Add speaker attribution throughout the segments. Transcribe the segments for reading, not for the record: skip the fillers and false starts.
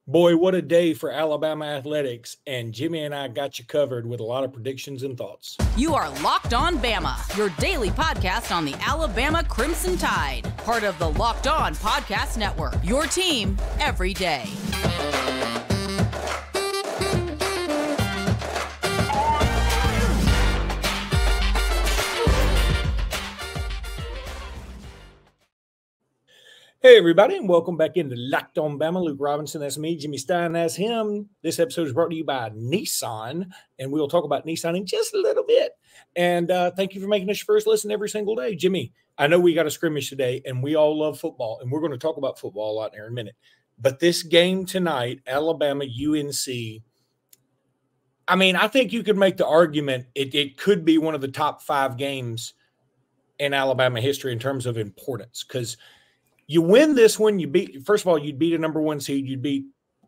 Speaker 1: Boy, what a day for Alabama athletics, and Jimmy and I got you covered with a lot of predictions and thoughts.
Speaker 2: You are Locked On Bama, your daily podcast on the Alabama Crimson Tide, part of the Locked On Podcast Network, your team every day.
Speaker 1: Hey, everybody, and welcome back into Locked On Bama. Luke Robinson, that's me. Jimmy Stein, that's him. This episode is brought to you by Nissan, and we'll talk about Nissan in just a little bit. And thank you for making us your first listen every single day. Jimmy, I know we got a scrimmage today, and we all love football, and we're going to talk about football a lot in a minute. But this game tonight, Alabama, UNC, I mean, I think you could make the argument it could be one of the top 5 games in Alabama history in terms of importance, because you win this one, you'd beat a number 1 seed. You'd beat,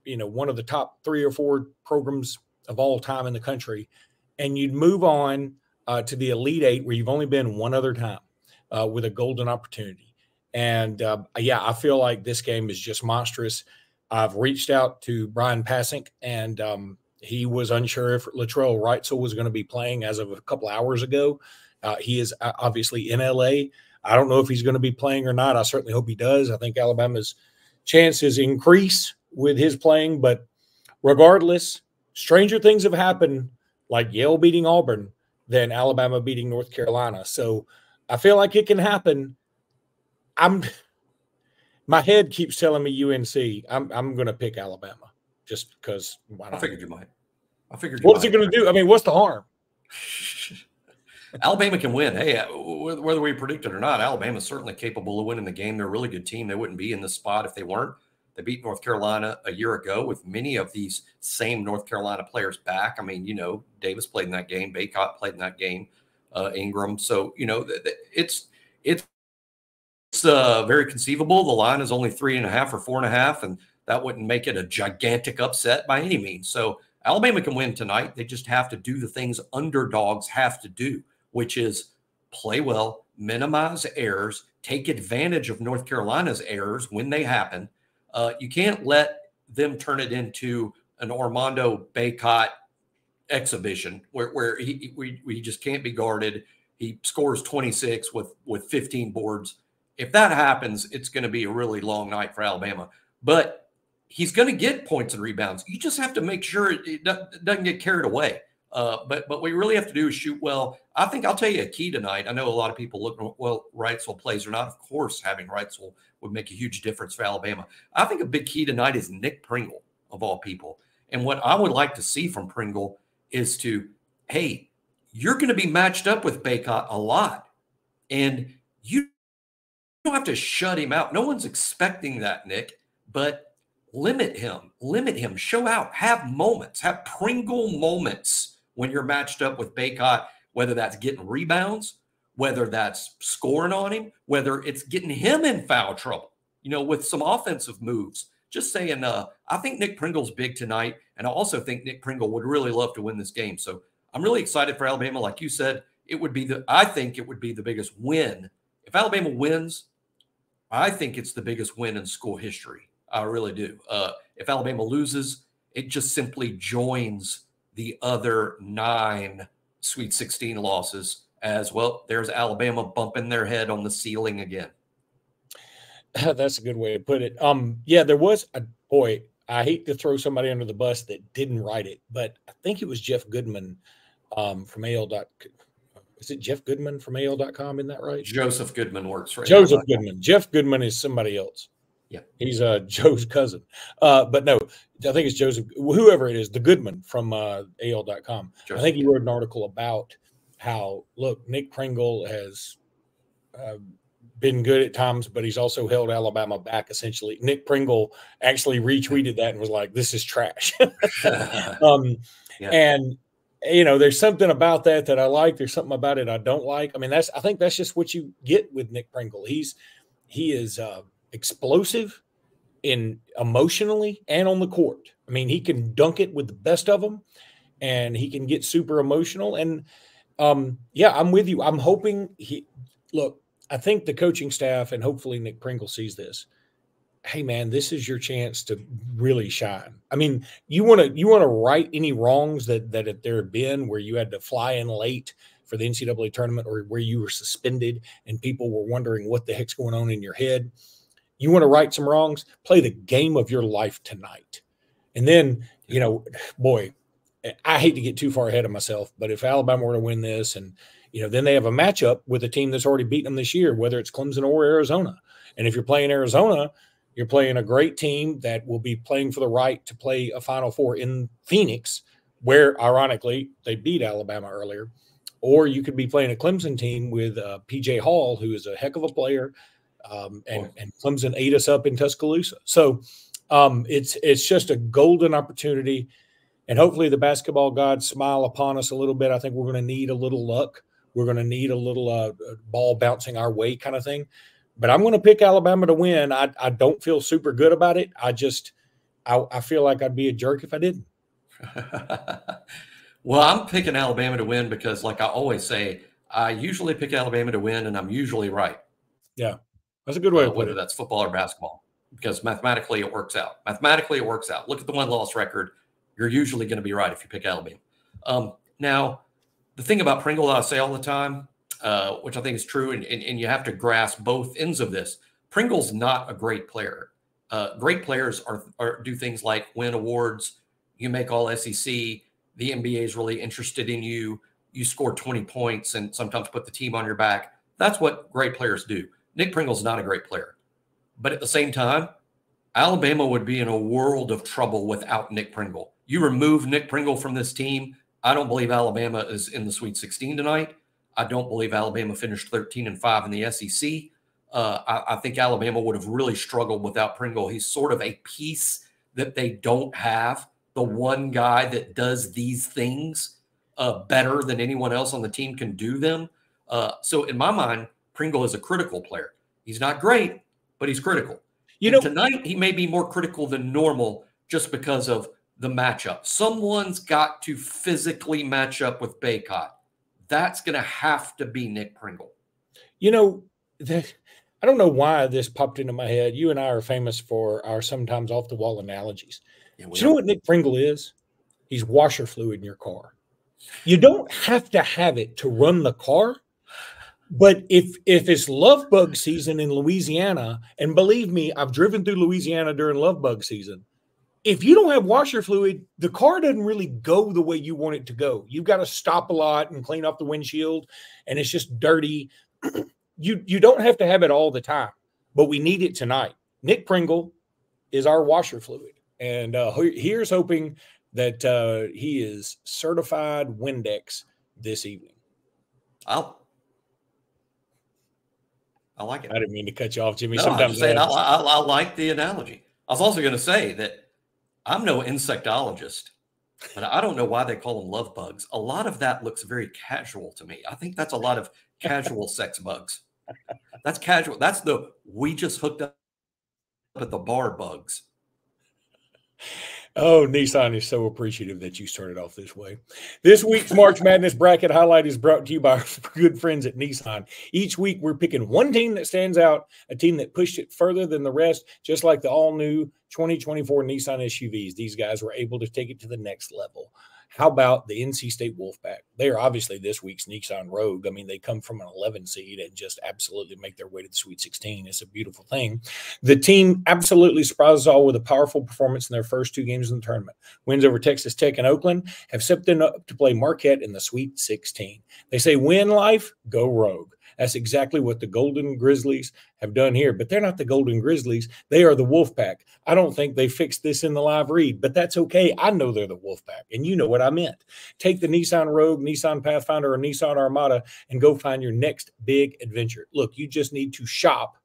Speaker 1: one of the top 3 or 4 programs of all time in the country. And you'd move on to the Elite 8, where you've only been one other time with a golden opportunity. And, I feel like this game is just monstrous. I've reached out to Brian Passink, and he was unsure if Latrell Wrightsell was going to be playing as of a couple hours ago. He is obviously in L.A., I don't know if he's going to be playing or not. I certainly hope he does. I think Alabama's chances increase with his playing. But regardless, stranger things have happened, like Yale beating Auburn, than Alabama beating North Carolina. So I feel like it can happen. My head keeps telling me UNC. I'm going to pick Alabama just because.
Speaker 3: I figured you might.
Speaker 1: What's it going to do? I mean, what's the harm?
Speaker 3: Alabama can win. Hey, whether we predict it or not, Alabama's certainly capable of winning the game. They're a really good team. They wouldn't be in this spot if they weren't. They beat North Carolina a year ago with many of these same North Carolina players back. I mean, Davis played in that game. Baycott played in that game. Ingram. So, it's very conceivable. The line is only 3.5 or 4.5, and that wouldn't make it a gigantic upset by any means. So Alabama can win tonight. They just have to do the things underdogs have to do, which is play well, minimize errors, take advantage of North Carolina's errors when they happen. You can't let them turn it into an Armando Baycott exhibition where he just can't be guarded. He scores 26 with 15 boards. If that happens, it's going to be a really long night for Alabama. But he's going to get points and rebounds. You just have to make sure it doesn't get carried away. But what we really have to do is shoot well. I think I'll tell you a key tonight. I know a lot of people look, well, Wrightsell plays or not. Of course, having Wrightsell would make a huge difference for Alabama. I think a big key tonight is Nick Pringle, of all people. And what I would like to see from Pringle is hey, you're going to be matched up with Baycott a lot. And you don't have to shut him out. No one's expecting that, Nick. But limit him, show out, have moments, have Pringle moments when you're matched up with Baycott, whether that's getting rebounds, whether that's scoring on him, whether it's getting him in foul trouble, with some offensive moves. Just saying, I think Nick Pringle's big tonight, and I also think Nick Pringle would really love to win this game. So I'm really excited for Alabama. Like you said, I think it would be the biggest win. If Alabama wins, I think it's the biggest win in school history. I really do. If Alabama loses, it just simply joins the other 9 Sweet 16 losses as well. There's Alabama bumping their head on the ceiling again.
Speaker 1: That's a good way to put it. There was I hate to throw somebody under the bus that didn't write it, but I think it was Jeff Goodman from AL.com. Is it Jeff Goodman from AL.com? Isn't that right?
Speaker 3: Joseph Goodman works for
Speaker 1: Joseph Goodman. Jeff Goodman is somebody else.
Speaker 3: Yeah.
Speaker 1: He's Joe's cousin. But no, I think it's Joseph, whoever it is, the Goodman from AL.com. I think he wrote an article about how, look, Nick Pringle has been good at times, but he's also held Alabama back, essentially. Nick Pringle actually retweeted that and was like, this is trash. And, there's something about that I like. There's something about it I don't like. I mean, I think that's just what you get with Nick Pringle. He is explosive emotionally and on the court. I mean, he can dunk it with the best of them, and he can get super emotional. And I'm with you. I'm hoping I think the coaching staff, and hopefully Nick Pringle sees this. hey man, this is your chance to really shine. I mean, you want to right any wrongs that there have been where you had to fly in late for the NCAA tournament or where you were suspended and people were wondering what the heck's going on in your head. You want to right some wrongs, play the game of your life tonight. And then, you know, boy, I hate to get too far ahead of myself, but if Alabama were to win this and, you know, then they have a matchup with a team that's already beaten them this year, whether it's Clemson or Arizona. And if you're playing Arizona, you're playing a great team that will be playing for the right to play a Final Four in Phoenix, where, ironically, they beat Alabama earlier. Or you could be playing a Clemson team with P.J. Hall, who is a heck of a player, and Clemson ate us up in Tuscaloosa. So it's just a golden opportunity. And hopefully the basketball gods smile upon us a little bit. I think we're going to need a little luck. We're going to need a little ball bouncing our way kind of thing. But I'm going to pick Alabama to win. I don't feel super good about it. I feel like I'd be a jerk if I didn't.
Speaker 3: Well, I'm picking Alabama to win because, like I always say, I usually pick Alabama to win, and I'm usually right.
Speaker 1: Yeah, that's a good way to put it.
Speaker 3: Whether that's football or basketball, because mathematically it works out. Mathematically it works out. Look at the win-loss record. You're usually going to be right if you pick Alabama. Now, the thing about Pringle that I say all the time, which I think is true, and you have to grasp both ends of this. Pringle's not a great player. Great players do things like win awards. You make all SEC. The NBA is really interested in you. You score 20 points and sometimes put the team on your back. That's what great players do. Nick Pringle's not a great player. But at the same time, Alabama would be in a world of trouble without Nick Pringle. You remove Nick Pringle from this team, I don't believe Alabama is in the Sweet 16 tonight. I don't believe Alabama finished 13-5 in the SEC. I think Alabama would have really struggled without Pringle. He's sort of a piece that they don't have. The one guy that does these things better than anyone else on the team can do them. So in my mind, Pringle is a critical player. He's not great, but he's critical. Tonight he may be more critical than normal just because of the matchup. Someone's got to physically match up with Baycott. That's going to have to be Nick Pringle.
Speaker 1: I don't know why this popped into my head. You and I are famous for our sometimes off-the-wall analogies. Yeah, do you know what Nick Pringle is? He's washer fluid in your car. You don't have to have it to run the car, but if it's love bug season in Louisiana, and believe me, I've driven through Louisiana during love bug season, if you don't have washer fluid, the car doesn't really go the way you want it to go. You've got to stop a lot and clean off the windshield, and it's just dirty. You don't have to have it all the time, but we need it tonight. Nick Pringle is our washer fluid. And here's hoping that he is certified Windex this evening.
Speaker 3: I like it.
Speaker 1: I didn't mean to cut you off, Jimmy.
Speaker 3: No,
Speaker 1: Sometimes
Speaker 3: I like the analogy. I was also going to say that I'm no insectologist, but I don't know why they call them love bugs. A lot of that looks very casual to me. I think that's a lot of casual sex bugs. That's casual. That's we just hooked up at the bar bugs.
Speaker 1: Oh, Nissan is so appreciative that you started off this way. This week's March Madness Bracket Highlight is brought to you by our good friends at Nissan. Each week, we're picking one team that stands out, a team that pushed it further than the rest, just like the all-new 2024 Nissan SUVs. These guys were able to take it to the next level. How about the NC State Wolfpack? They are obviously this week's Nissan Rogue. I mean, they come from an 11 seed and just absolutely make their way to the Sweet 16. It's a beautiful thing. The team absolutely surprises all with a powerful performance in their first two games in the tournament. Wins over Texas Tech and Oakland have set them up to play Marquette in the Sweet 16. They say, win life, go Rogue. That's exactly what the Golden Grizzlies have done here. But they're not the Golden Grizzlies. They are the Wolfpack. I don't think they fixed this in the live read, but that's okay. I know they're the Wolfpack, and you know what I meant. Take the Nissan Rogue, Nissan Pathfinder, or Nissan Armada and go find your next big adventure. Look, you just need to shop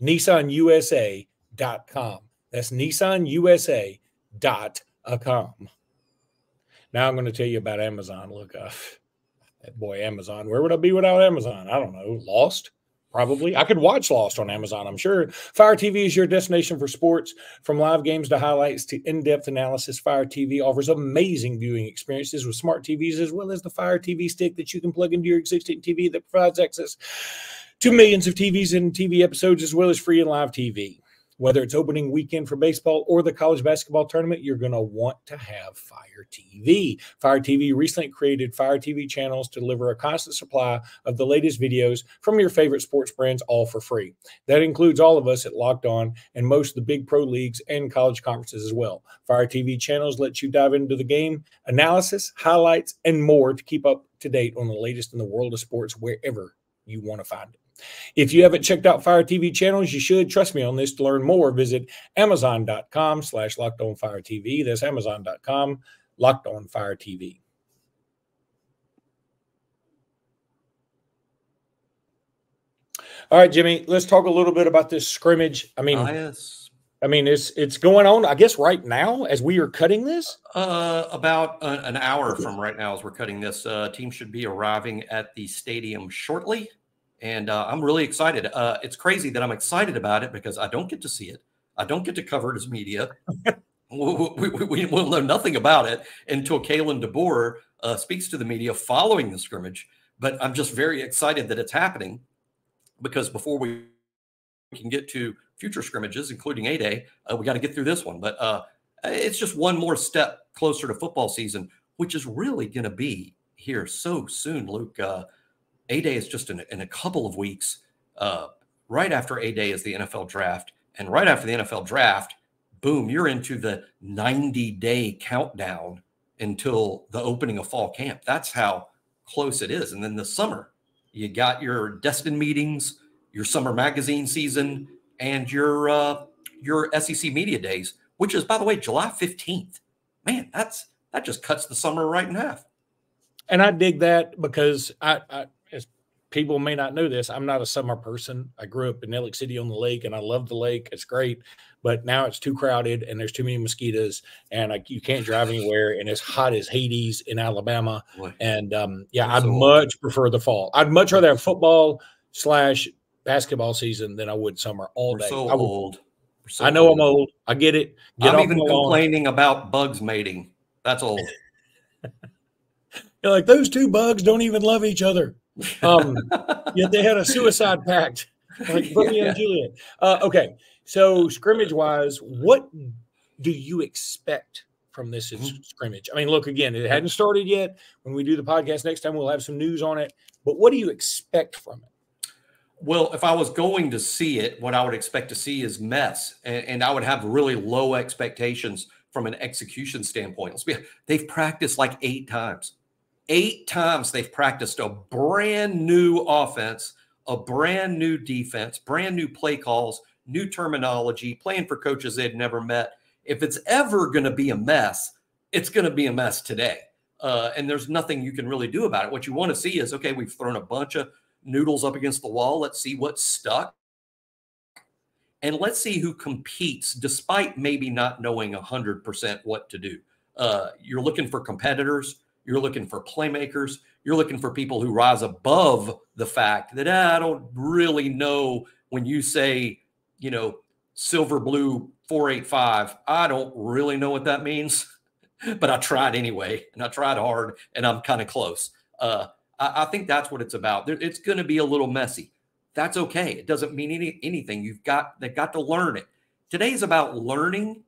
Speaker 1: NissanUSA.com. That's NissanUSA.com. Now I'm going to tell you about Amazon. Look, that boy, Amazon. Where would I be without Amazon? I don't know. Lost? Probably. I could watch Lost on Amazon, I'm sure. Fire TV is your destination for sports. From live games to highlights to in-depth analysis, Fire TV offers amazing viewing experiences with smart TVs, as well as the Fire TV stick that you can plug into your existing TV that provides access to millions of TVs and TV episodes, as well as free and live TV. Whether it's opening weekend for baseball or the college basketball tournament, you're going to want to have Fire TV. Fire TV recently created Fire TV channels to deliver a constant supply of the latest videos from your favorite sports brands, all for free. That includes all of us at Locked On and most of the big pro leagues and college conferences as well. Fire TV channels let you dive into the game, analysis, highlights, and more to keep up to date on the latest in the world of sports wherever you want to find it. If you haven't checked out Fire TV channels, you should. Trust me on this. To learn more, visit Amazon.com/LockedOnFireTV. That's Amazon.com, Locked On Fire TV. All right, Jimmy, let's talk a little bit about this scrimmage. It's going on, I guess, right now as we are cutting this?
Speaker 3: About an hour from right now as we're cutting this. Team should be arriving at the stadium shortly. And I'm really excited. It's crazy that I'm excited about it because I don't get to see it. I don't get to cover it as media. we will know nothing about it until Kalen DeBoer speaks to the media following the scrimmage. But I'm just very excited that it's happening because before we can get to future scrimmages, including A-Day, we got to get through this one. But it's just one more step closer to football season, which is really going to be here so soon, Luke. A-Day is just in a couple of weeks. Right after A-Day is the NFL draft. And right after the NFL draft, boom, you're into the 90-day countdown until the opening of fall camp. That's how close it is. And then the summer, you got your Destin meetings, your summer magazine season, and your SEC media days, which is, by the way, July 15th. Man, that just cuts the summer right in half.
Speaker 1: And I dig that because as people may not know this, I'm not a summer person. I grew up in Ellick City on the lake, and I love the lake. It's great. But now it's too crowded, and there's too many mosquitoes, and you can't drive anywhere, and it's hot as Hades in Alabama. Boy. And, I'd much prefer the fall. I'd much rather have football/basketball season than I would summer all day.
Speaker 3: We're so old.
Speaker 1: I know I'm old. I get it.
Speaker 3: I'm even complaining about bugs mating. That's old.
Speaker 1: You're like, those two bugs don't even love each other. Yet they had a suicide pact, like Romeo and Juliet. Okay, so scrimmage-wise, what do you expect from this scrimmage? I mean, look, again, it hadn't started yet. When we do the podcast next time, we'll have some news on it. But what do you expect from it?
Speaker 3: Well, if I was going to see it, what I would expect to see is mess, and I would have really low expectations from an execution standpoint. They've practiced like 8 times. 8 times they've practiced a brand new offense, a brand new defense, brand new play calls, new terminology, playing for coaches they'd never met. If it's ever going to be a mess, it's going to be a mess today. And there's nothing you can really do about it. What you want to see is, okay, we've thrown a bunch of noodles up against the wall. Let's see what's stuck. And let's see who competes despite maybe not knowing 100% what to do. You're looking for competitors. You're looking for playmakers. You're looking for people who rise above the fact that I don't really know when you say, silver blue 485. I don't really know what that means, but I tried anyway, and I tried hard, and I'm kind of close. I think that's what it's about. It's going to be a little messy. That's okay. It doesn't mean anything. They've got to learn it. Today's about learning.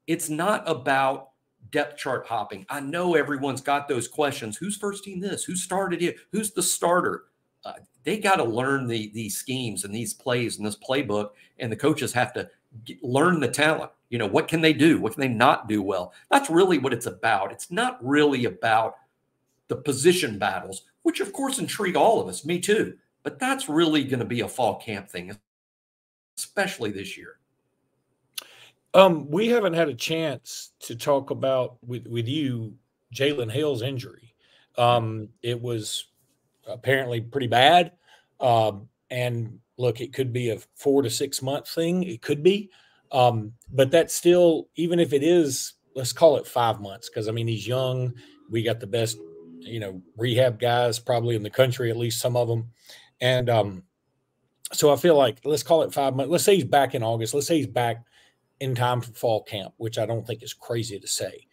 Speaker 3: It's not about depth chart hopping. I know everyone's got those questions. Who's first team this? Who started it? Who's the starter? They got to learn these schemes and these plays and this playbook, and the coaches have to learn the talent. What can they do? What can they not do well? That's really what it's about. It's not really about the position battles, which of course intrigue all of us, me too. But that's really going to be a fall camp thing, especially this year.
Speaker 1: We haven't had a chance to talk about with you Jalen Hale's injury. It was apparently pretty bad. And look, it could be a 4 to 6 month thing. It could be. But that's still, even if it is, let's call it 5 months. Cause he's young. We got the best, rehab guys probably in the country, at least some of them. And so I feel like, let's call it 5 months. Let's say he's back in August. Let's say he's back in time for fall camp, which I don't think is crazy to say.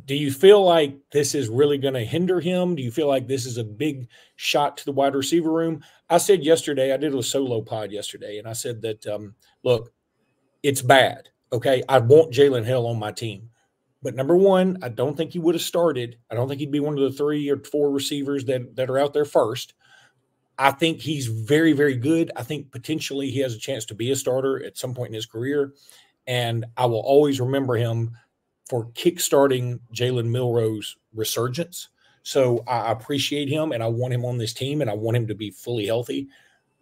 Speaker 1: Do you feel like this is really going to hinder him? Do you feel like this is a big shot to the wide receiver room? I said yesterday, I did a solo pod yesterday, and I said that, look, it's bad. Okay. I want Jalen Hill on my team. But number one, I don't think he would have started. I don't think he'd be one of the 3 or 4 receivers that are out there first. I think he's very, very good. I think potentially he has a chance to be a starter at some point in his career. And I will always remember him for kickstarting Jalen Milroe's resurgence. So I appreciate him, and I want him on this team, and I want him to be fully healthy.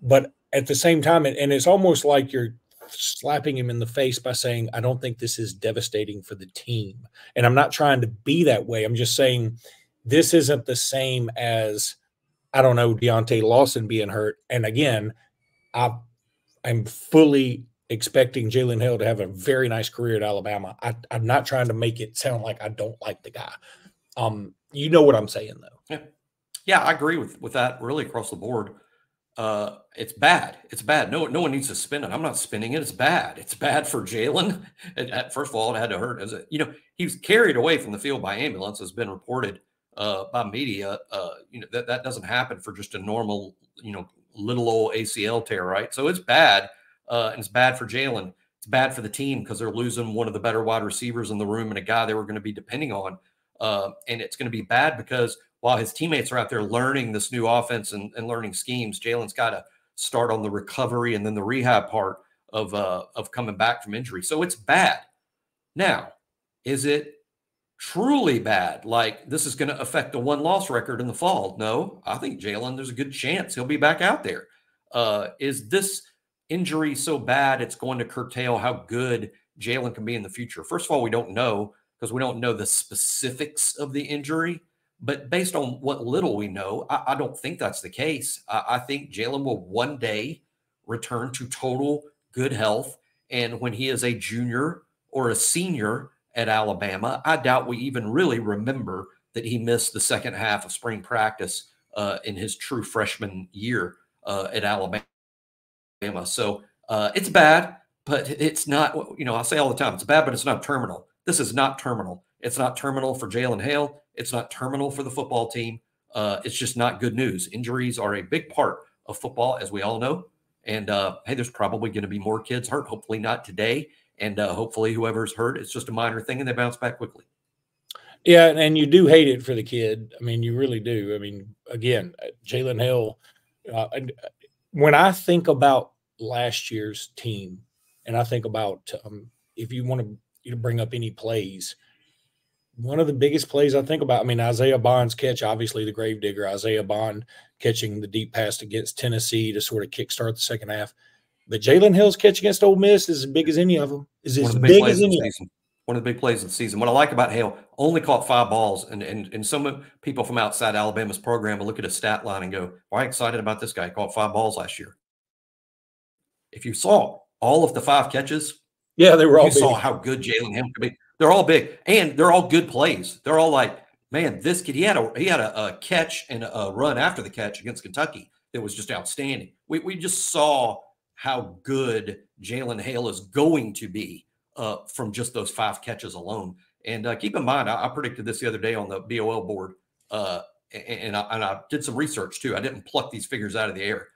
Speaker 1: But at the same time, and it's almost like you're slapping him in the face by saying, I don't think this is devastating for the team. And I'm not trying to be that way. I'm just saying this isn't the same as, I don't know, Deontay Lawson being hurt. And again, I'm fully expecting Jalen Hill to have a very nice career at Alabama. I'm not trying to make it sound like I don't like the guy. You know what I'm saying, though.
Speaker 3: Yeah, I agree with that really across the board. It's bad. It's bad. No one needs to spin it. I'm not spinning it. It's bad. It's bad for Jalen. First of all, it had to hurt. He was carried away from the field by ambulance, has been reported by media. That doesn't happen for just a normal, little old ACL tear, right? So it's bad. And it's bad for Jalen. It's bad for the team because they're losing one of the better wide receivers in the room and a guy they were going to be depending on. And it's going to be bad because while his teammates are out there learning this new offense and learning schemes, Jalen's got to start on the recovery and then the rehab part of coming back from injury. So it's bad. Now, is it truly bad? Like this is going to affect the 1-loss record in the fall? No, I think Jalen, there's a good chance he'll be back out there. Is this injury so bad it's going to curtail how good Jalen can be in the future? First of all, we don't know because we don't know the specifics of the injury. But based on what little we know, I don't think that's the case. I think Jalen will one day return to total good health. And when he is a junior or a senior at Alabama, I doubt we even really remember that he missed the second half of spring practice in his true freshman year at Alabama. So it's bad, but it's not, I say all the time, it's bad, but it's not terminal. This is not terminal. It's not terminal for Jalen Hale. It's not terminal for the football team. It's just not good news. Injuries are a big part of football, as we all know. And, hey, there's probably going to be more kids hurt. Hopefully not today. And hopefully whoever's hurt, it's just a minor thing and they bounce back quickly.
Speaker 1: Yeah, and you do hate it for the kid. I mean, you really do. I mean, again, Jalen Hale, when I think about last year's team, and I think about if you want to bring up any plays, one of the biggest plays I think about, Isaiah Bond's catch, obviously the gravedigger, Isaiah Bond catching the deep pass against Tennessee to sort of kickstart the second half. But Jalen Hill's catch against Ole Miss is as big as any of them. Is as big as any of them.
Speaker 3: One of the big plays of the season. What I like about Hale, only caught 5 balls. And some people from outside Alabama's program will look at his stat line and go, why are you excited about this guy? He caught 5 balls last year. If you saw all of the 5 catches,
Speaker 1: yeah, they were all big.
Speaker 3: You saw how good Jalen Hale could be. They're all big, and they're all good plays. They're all like, man, this kid, he had a catch and a run after the catch against Kentucky that was just outstanding. We just saw how good Jalen Hale is going to be from just those 5 catches alone. And keep in mind, I predicted this the other day on the BOL board, and I did some research too. I didn't pluck these figures out of the air.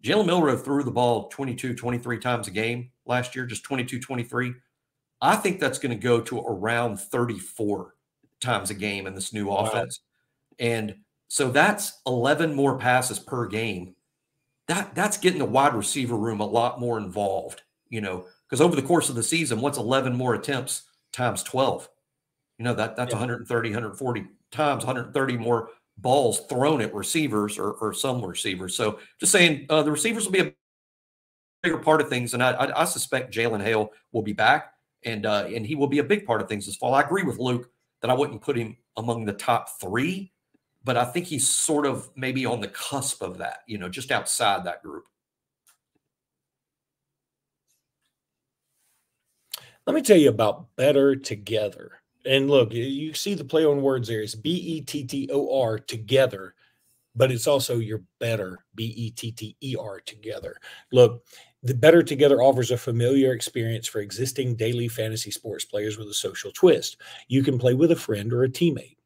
Speaker 3: Jalen Milroe threw the ball 22, 23 times a game last year, just 22, 23. I think that's going to go to around 34 times a game in this new offense. And so that's 11 more passes per game. That's getting the wide receiver room a lot more involved, because over the course of the season, what's 11 more attempts times 12? That's 130, 140 times, 130 more balls thrown at receivers or some receivers. So just saying the receivers will be a bigger part of things. And I suspect Jalen Hale will be back. And he will be a big part of things this fall. I agree with Luke that I wouldn't put him among the top 3, but I think he's sort of maybe on the cusp of that, just outside that group.
Speaker 1: Let me tell you about Bettor Together. And look, you see the play on words there. It's Bettor together, but it's also your better, Better together. Look, The Bettor Together offers a familiar experience for existing daily fantasy sports players with a social twist. You can play with a friend or a teammate.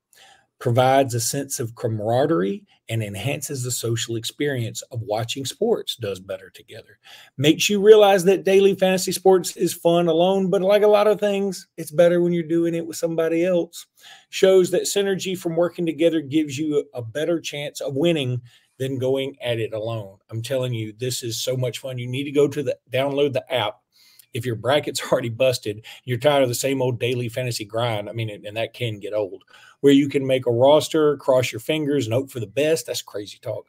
Speaker 1: Provides a sense of camaraderie and enhances the social experience of watching sports, does Bettor Together. Makes you realize that daily fantasy sports is fun alone, but like a lot of things, it's better when you're doing it with somebody else. Shows that synergy from working together gives you a better chance of winning than going at it alone. I'm telling you, this is so much fun. You need to go to download the app. If your bracket's already busted, you're tired of the same old daily fantasy grind. I mean, and that can get old, where you can make a roster, cross your fingers, and hope for the best. That's crazy talk.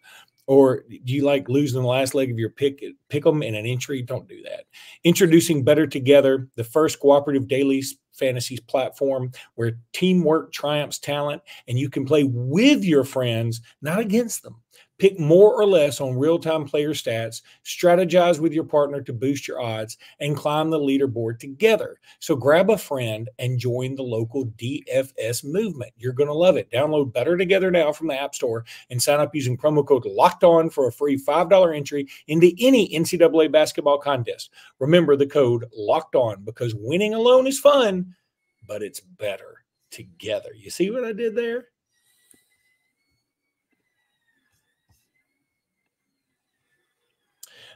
Speaker 1: Or do you like losing the last leg of your pick them in an entry? Don't do that. Introducing Bettor Together, the first cooperative daily fantasy platform where teamwork triumphs talent, and you can play with your friends, not against them. Pick more or less on real-time player stats, strategize with your partner to boost your odds, and climb the leaderboard together. So grab a friend and join the local DFS movement. You're going to love it. Download Bettor Together now from the App Store and sign up using promo code LOCKEDON for a free $5 entry into any NCAA basketball contest. Remember the code LOCKEDON because winning alone is fun, but it's better together. You see what I did there?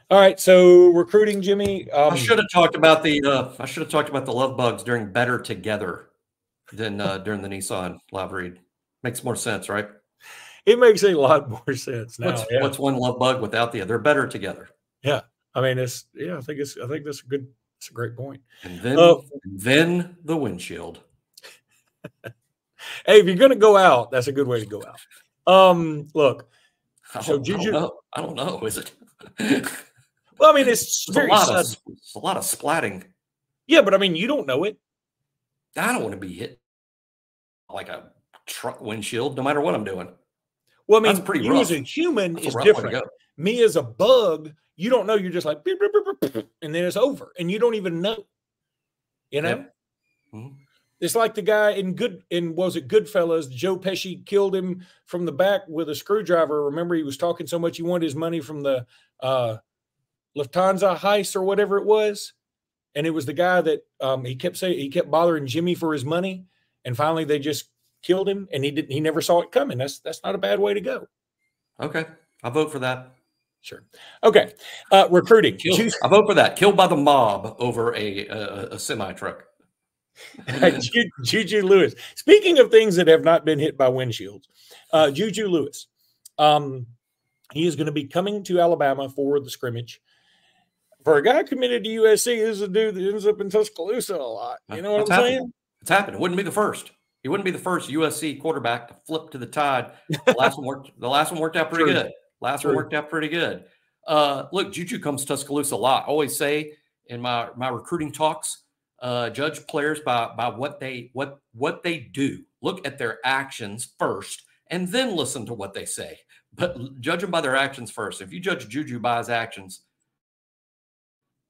Speaker 1: All right, so recruiting, Jimmy.
Speaker 3: I should have talked about the love bugs during Bettor Together than during the Nissan live read. Makes more sense, right?
Speaker 1: It makes a lot more sense now.
Speaker 3: What's one love bug without the other? They're better together.
Speaker 1: Yeah, I mean, I think that's a good. It's a great point.
Speaker 3: And then the windshield.
Speaker 1: Hey, if you're going to go out, that's a good way to go out. Look,
Speaker 3: so Juju, I don't know. Is it?
Speaker 1: Well, I mean, it's a
Speaker 3: lot of splatting.
Speaker 1: Yeah, but I mean, you don't know it.
Speaker 3: I don't want to be hit like a truck windshield, no matter what I'm doing.
Speaker 1: Well, I mean,
Speaker 3: that's pretty
Speaker 1: you
Speaker 3: rough.
Speaker 1: As a human is different. Me as a bug, you don't know. You're just like, beep, beep, beep, beep, and then it's over, and you don't even know. You know,
Speaker 3: Mm-hmm.
Speaker 1: It's like the guy in Goodfellas? Joe Pesci killed him from the back with a screwdriver. Remember, he was talking so much he wanted his money from the Lufthansa heist or whatever it was, and it was the guy that he kept bothering Jimmy for his money, and finally they just killed him, and he never saw it coming. That's not a bad way to go.
Speaker 3: Okay, I'll vote for that.
Speaker 1: Sure. Okay, recruiting.
Speaker 3: I vote for that. Killed by the mob over a semi truck.
Speaker 1: Juju Lewis. Speaking of things that have not been hit by windshields, Juju Lewis. He is going to be coming to Alabama for the scrimmage. For a guy committed to USC, this is a dude that ends up in Tuscaloosa a lot. You know what I'm saying?
Speaker 3: It's happened. It wouldn't be the first. He wouldn't be the first USC quarterback to flip to the Tide. The last one worked out pretty good. One worked out pretty good. Look, Juju comes to Tuscaloosa a lot. I always say in my recruiting talks, judge players by what they do. Look at their actions first, and then listen to what they say. But judge them by their actions first. If you judge Juju by his actions,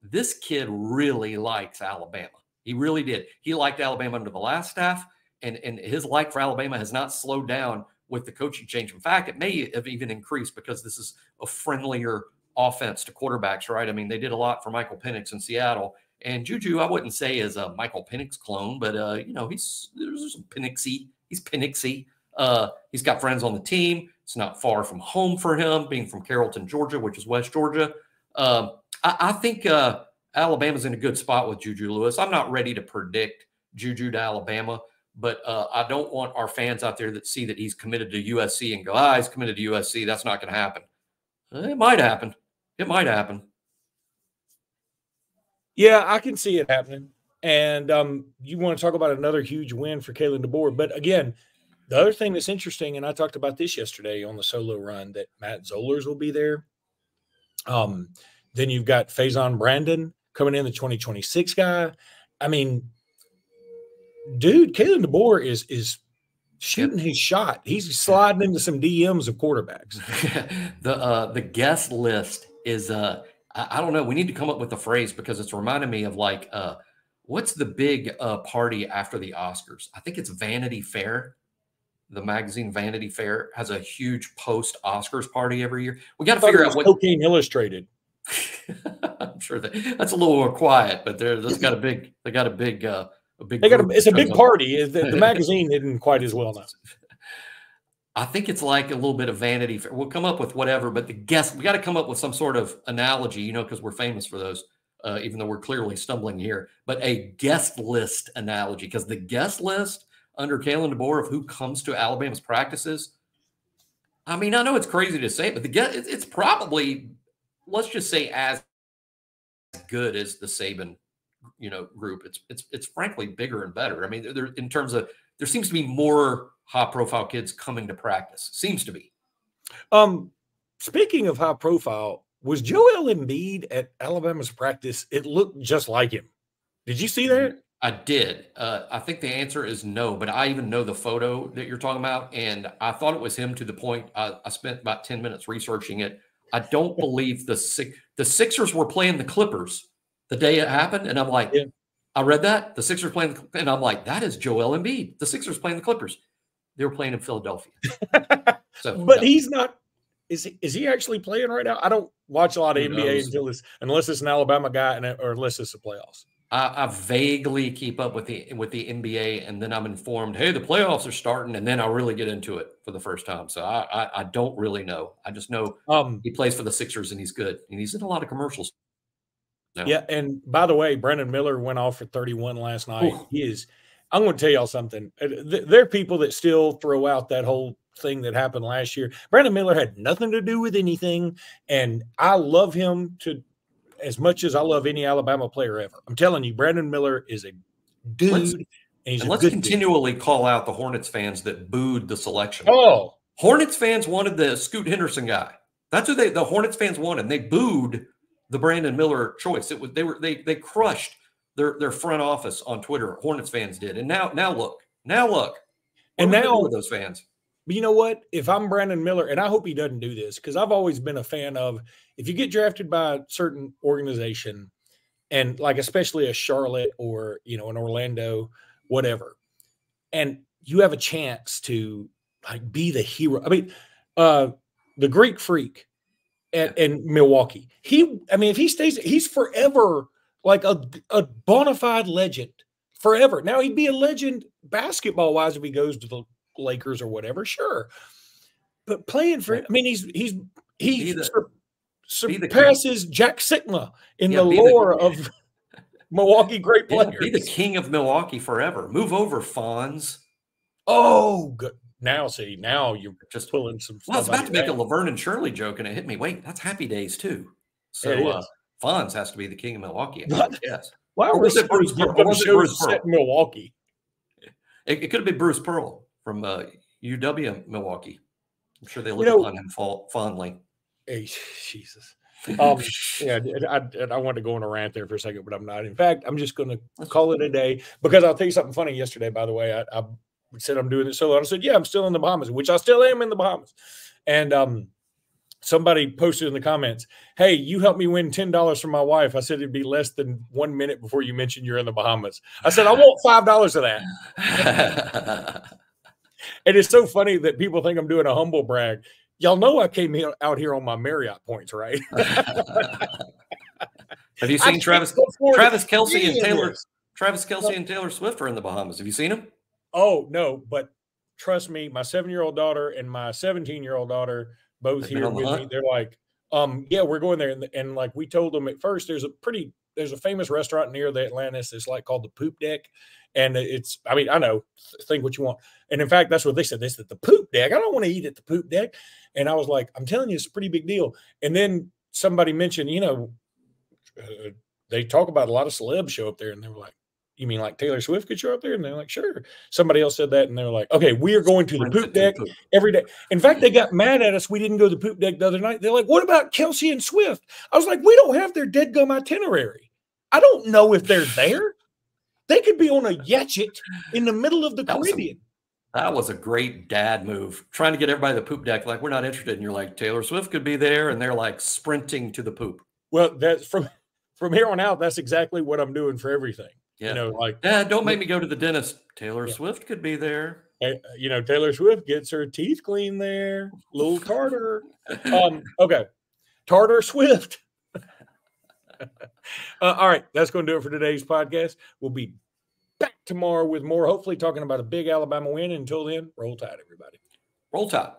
Speaker 3: this kid really likes Alabama. He really did. He liked Alabama under the last staff, and his like for Alabama has not slowed down with the coaching change. In fact, it may have even increased because this is a friendlier offense to quarterbacks, right? I mean, they did a lot for Michael Penix in Seattle. And Juju, I wouldn't say is a Michael Penix clone, but there's some Penixy. He's Penixy. He's got friends on the team. It's not far from home for him, being from Carrollton, Georgia, which is West Georgia. I think Alabama's in a good spot with Juju Lewis. I'm not ready to predict Juju to Alabama, but I don't want our fans out there that see that he's committed to USC and go, he's committed to USC. That's not going to happen. It might happen. It might happen.
Speaker 1: Yeah, I can see it happening. And you want to talk about another huge win for Kalen DeBoer. But again, the other thing that's interesting, and I talked about this yesterday on the solo run, that Matt Zollers will be there. Then you've got Faison Brandon coming in, the 2026 guy. I mean, dude, Kalen DeBoer is shooting his shot. He's sliding into some DMs of quarterbacks.
Speaker 3: The guest list is I don't know. We need to come up with a phrase because it's reminding me of like what's the big party after the Oscars? I think it's Vanity Fair. The magazine Vanity Fair has a huge post-Oscars party every year. We got to figure out what
Speaker 1: Cocaine Illustrated.
Speaker 3: I'm sure that's a little more quiet, but they got a big
Speaker 1: it's a big party. The magazine isn't quite as well known.
Speaker 3: I think it's like a little bit of vanity. We'll come up with whatever, but we got to come up with some sort of analogy, because we're famous for those, even though we're clearly stumbling here, but a guest list analogy, because the guest list under Kalen DeBoer of who comes to Alabama's practices, I mean, I know it's crazy to say, but it's probably, let's just say, as good as the Saban, group. It's frankly bigger and better. I mean, in terms of, there seems to be more high-profile kids coming to practice. Seems to be.
Speaker 1: Speaking of high profile, was Joel Embiid at Alabama's practice? It looked just like him. Did you see that?
Speaker 3: I did. I think the answer is no, but I even know the photo that you're talking about, and I thought it was him to the point I spent about 10 minutes researching it. I don't believe the Sixers were playing the Clippers the day it happened, and I'm like, yeah. I read that. The Sixers playing, and I'm like, that is Joel Embiid. The Sixers playing the Clippers. They were playing in Philadelphia.
Speaker 1: But he's not. Is he actually playing right now? I don't watch a lot of NBA unless it's an Alabama guy or unless it's the playoffs.
Speaker 3: I vaguely keep up with the NBA, and then I'm informed, hey, the playoffs are starting, and then I really get into it for the first time. So I don't really know. I just know he plays for the Sixers, and he's good, and he's in a lot of commercials.
Speaker 1: No. Yeah, and by the way, Brandon Miller went off for 31 last night. Ooh. I'm going to tell y'all something. There are people that still throw out that whole thing that happened last year. Brandon Miller had nothing to do with anything, and I love him as much as I love any Alabama player ever. I'm telling you, Brandon Miller is a dude.
Speaker 3: Let's continually call out the Hornets fans that booed the selection.
Speaker 1: Oh,
Speaker 3: Hornets fans wanted the Scoot Henderson guy. That's who the Hornets fans wanted. And they booed the Brandon Miller choice. They crushed their front office on Twitter. Hornets fans did. And now look.
Speaker 1: And now
Speaker 3: with those fans.
Speaker 1: But you know what? If I'm Brandon Miller, and I hope he doesn't do this, because I've always been a fan of, if you get drafted by a certain organization, and like especially a Charlotte or an Orlando, whatever, and you have a chance to like be the hero. I mean, the Greek Freak in Milwaukee. If he stays, he's forever like a bona fide legend. Forever. Now he'd be a legend basketball wise if he goes to the Lakers or whatever, sure. But playing for, he surpasses Jack Sigma in the lore of Milwaukee great players.
Speaker 3: Be the king of Milwaukee forever. Move over, Fonz.
Speaker 1: Oh, good. Now you're just pulling some stuff.
Speaker 3: Well, I was about to make a Laverne and Shirley joke, and it hit me. Wait, that's Happy Days too. So Fonz has to be the king of Milwaukee. Yes.
Speaker 1: Why was it Bruce set in Milwaukee?
Speaker 3: It could have been Bruce Pearl from UW Milwaukee. I'm sure they look upon him fondly.
Speaker 1: Hey, Jesus. I wanted to go on a rant there for a second, but I'm not. In fact, I'm just going to call it a day, because I'll tell you something funny. Yesterday, by the way, I said I'm doing this solo. I said, yeah, I'm still in the Bahamas, which I still am in the Bahamas. And somebody posted in the comments, hey, you helped me win $10 from my wife. I said it'd be less than 1 minute before you mentioned you're in the Bahamas. I said, I want $5 of that. And it's so funny that people think I'm doing a humble brag. Y'all know I came out here on my Marriott points, right?
Speaker 3: Have you seen Travis Kelce and Taylor Swift are in the Bahamas? Have you seen them?
Speaker 1: Oh, no, but trust me, my 7-year-old daughter and my 17-year-old daughter both here with me. They're like, yeah, we're going there. And like we told them at first, there's a famous restaurant near the Atlantis. It's like called the Poop Deck. And I know, think what you want. And in fact, that's what they said. They said the Poop Deck. I don't want to eat at the Poop Deck. And I was like, I'm telling you, it's a pretty big deal. And then somebody mentioned, they talk about a lot of celebs show up there. And they were like, you mean like Taylor Swift could show up there? And they're like, sure. Somebody else said that. And they were like, okay, we are going to the Poop Deck every day. In fact, they got mad at us. We didn't go to the Poop Deck the other night. They're like, what about Kelce and Swift? I was like, we don't have their dead gum itinerary. I don't know if they're there. They could be on a yatchet in the middle of the Caribbean.
Speaker 3: That was a great dad move. Trying to get everybody to the Poop Deck. Like, we're not interested. And you're like, Taylor Swift could be there. And they're like sprinting to the poop.
Speaker 1: Well, that's from here on out, that's exactly what I'm doing for everything.
Speaker 3: Yeah. Dad, don't make me go to the dentist. Taylor Swift could be there.
Speaker 1: Taylor Swift gets her teeth cleaned there. Little Tartar. Okay. Tartar Swift. All right. That's going to do it for today's podcast. We'll be back tomorrow with more, hopefully talking about a big Alabama win. Until then, roll tide, everybody.
Speaker 3: Roll tide.